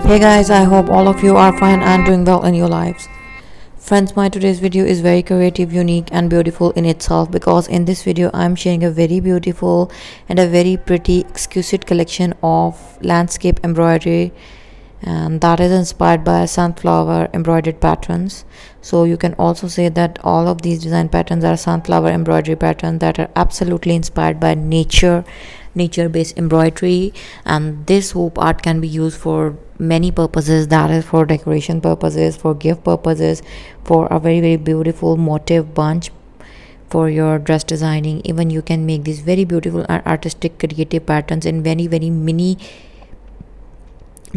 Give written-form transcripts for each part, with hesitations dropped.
Hey guys, I hope all of you are fine and doing well in your lives. Friends, my today's video is very creative, unique and beautiful in itself because in this video I'm sharing a very beautiful and a very pretty exquisite collection of landscape embroidery, and that is inspired by sunflower embroidered patterns. So you can also say that all of these design patterns are sunflower embroidery patterns that are absolutely inspired by nature based embroidery. And this hoop art can be used for many purposes, that is for decoration purposes, for gift purposes, for a very beautiful motif bunch, for your dress designing. Even you can make these very beautiful and artistic creative patterns in very mini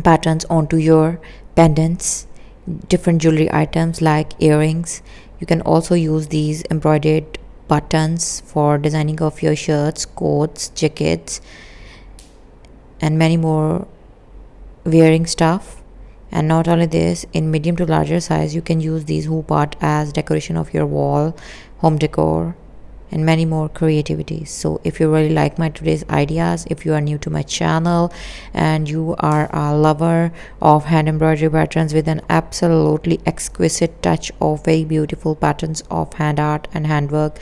patterns onto your pendants, different jewelry items like earrings. You can also use these embroidered buttons for designing of your shirts, coats, jackets, and many more wearing stuff. And not only this, in medium to larger size you can use these hoop art as decoration of your wall, home decor, and many more creativities. So if you really like my today's ideas, if you are new to my channel and you are a lover of hand embroidery patterns with an absolutely exquisite touch of very beautiful patterns of hand art and handwork,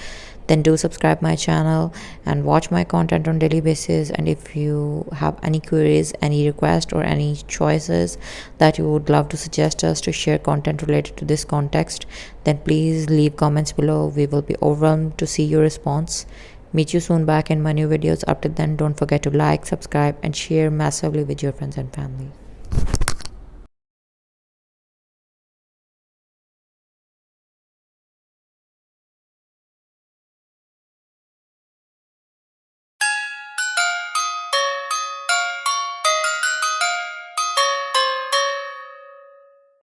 then do subscribe my channel and watch my content on daily basis. And if you have any queries, any requests, or any choices that you would love to suggest us to share content related to this context, then please leave comments below. We will be overwhelmed to see your response. Meet you soon back in my new videos. Up till then, don't forget to like, subscribe and share massively with your friends and family.